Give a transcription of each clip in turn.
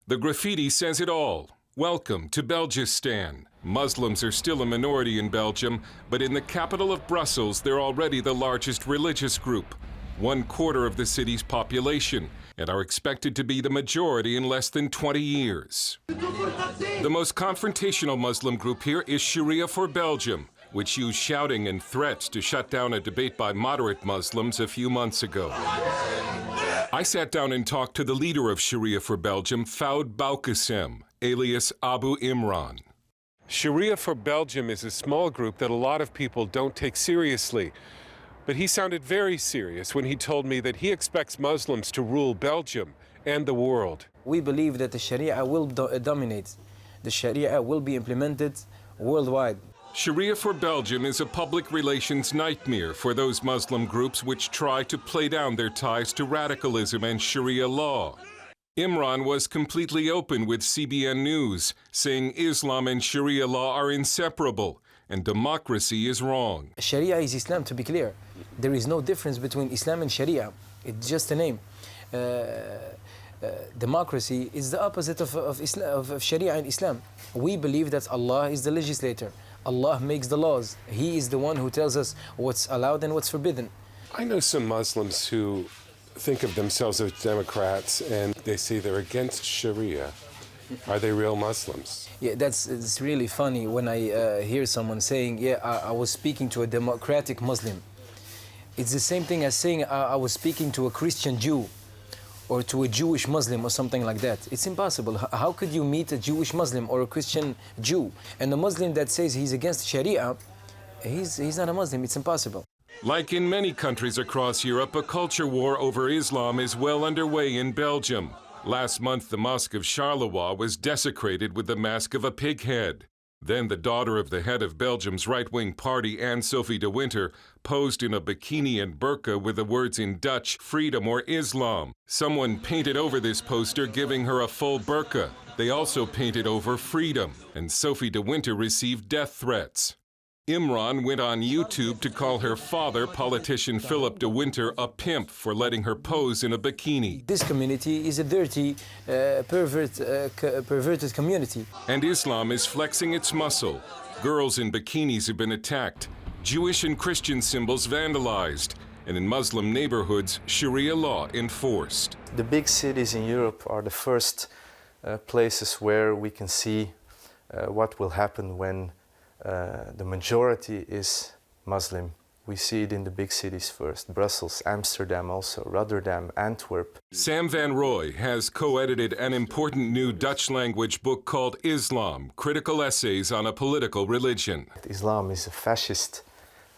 The graffiti says it all. Welcome to Belgistan. Muslims are still a minority in Belgium, but in the capital of Brussels, they're already the largest religious group, 1/4 of the city's population, and are expected to be the majority in less than 20 years. The most confrontational Muslim group here is Sharia for Belgium, which used shouting and threats to shut down a debate by moderate Muslims a few months ago. I sat down and talked to the leader of Sharia for Belgium, Foud Boukassem, alias Abu Imran. Sharia for Belgium is a small group that a lot of people don't take seriously. But he sounded very serious when he told me that he expects Muslims to rule Belgium and the world. We believe that the Sharia will dominate. The Sharia will be implemented worldwide. Sharia for Belgium is a public relations nightmare for those Muslim groups which try to play down their ties to radicalism and Sharia law. Imran was completely open with CBN News, saying Islam and Sharia law are inseparable and democracy is wrong. Sharia is Islam, to be clear. There is no difference between Islam and Sharia. It's just a name. Democracy is the opposite of Sharia and Islam. We believe that Allah is the legislator. Allah makes the laws. He is the one who tells us what's allowed and what's forbidden. I know some Muslims who think of themselves as Democrats and they say they're against Sharia. Are they real Muslims? Yeah, it's really funny when I hear someone saying, yeah, I was speaking to a democratic Muslim. It's the same thing as saying I was speaking to a Christian Jew or to a Jewish Muslim or something like that. It's impossible. How could you meet a Jewish Muslim or a Christian Jew? And the Muslim that says he's against Sharia, he's not a Muslim. It's impossible. Like in many countries across Europe, a culture war over Islam is well underway in Belgium. Last month, the Mosque of Charleroi was desecrated with the mask of a pig head. Then the daughter of the head of Belgium's right-wing party, Anne-Sophie de Winter, posed in a bikini and burqa with the words in Dutch, freedom or Islam. Someone painted over this poster, giving her a full burqa. They also painted over freedom, and Sophie de Winter received death threats. Imran went on YouTube to call her father, politician Philip de Winter, a pimp for letting her pose in a bikini. This community is a dirty, perverted community. And Islam is flexing its muscle. Girls in bikinis have been attacked, Jewish and Christian symbols vandalized, and in Muslim neighborhoods, Sharia law enforced. The big cities in Europe are the first places where we can see what will happen when the majority is Muslim. We see it in the big cities first, Brussels, Amsterdam also, Rotterdam, Antwerp. Sam van Rooij has co-edited an important new Dutch-language book called Islam, Critical Essays on a Political Religion. Islam is a fascist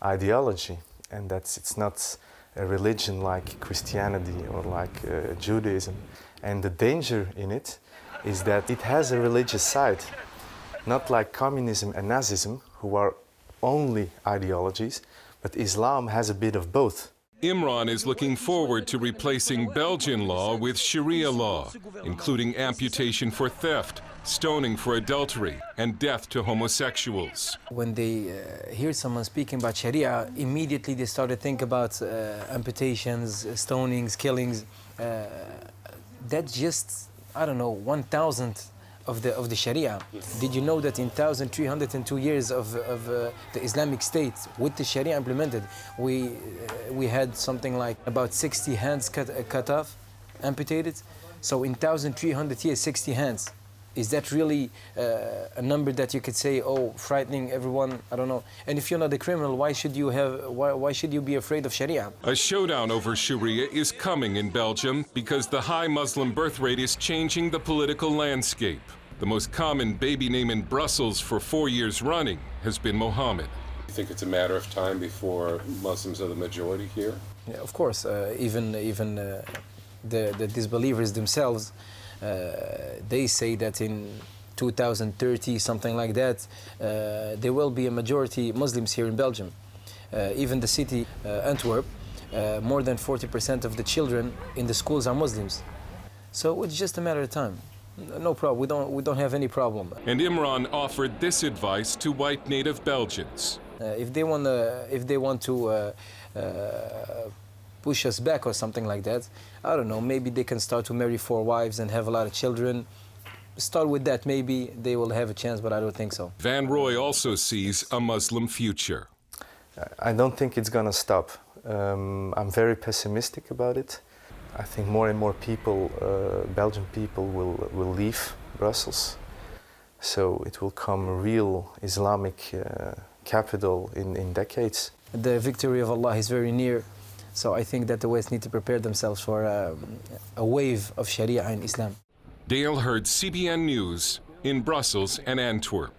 ideology, and it's not a religion like Christianity or like Judaism. And the danger in it is that it has a religious side. Not like communism and Nazism, who are only ideologies, but Islam has a bit of both. Imran is looking forward to replacing Belgian law with Sharia law, including amputation for theft, stoning for adultery, and death to homosexuals. When they hear someone speaking about Sharia, immediately they start to think about amputations, stonings, killings. That's just, I don't know, 1,000th of the Sharia. Did you know that in 1,302 years of the Islamic State, with the Sharia implemented, we had something like about 60 hands cut off, amputated? So in 1,300 years, 60 hands. Is that really a number that you could say, oh, frightening everyone? I don't know. And if you're not a criminal, why should you be afraid of Sharia? A showdown over Sharia is coming in Belgium because the high Muslim birth rate is changing the political landscape. The most common baby name in Brussels for 4 years running has been Mohammed. You think it's a matter of time before Muslims are the majority here? Yeah, of course. Even the disbelievers themselves, they say that in 2030, something like that, there will be a majority Muslims here in Belgium. Even the city, Antwerp, more than 40% of the children in the schools are Muslims. So it's just a matter of time. No problem. We don't have any problem. And Imran offered this advice to white native Belgians. If they want to push us back or something like that, I don't know. Maybe they can start to marry 4 wives and have a lot of children. start with that. Maybe they will have a chance, but I don't think so. Van Roy also sees a Muslim future. I don't think it's gonna stop. I'm very pessimistic about it. I think more and more people, Belgian people, will leave Brussels. So it will come a real Islamic capital in decades. The victory of Allah is very near. So I think that the West need to prepare themselves for a wave of Sharia in Islam. Dale Hurd, CBN News, in Brussels and Antwerp.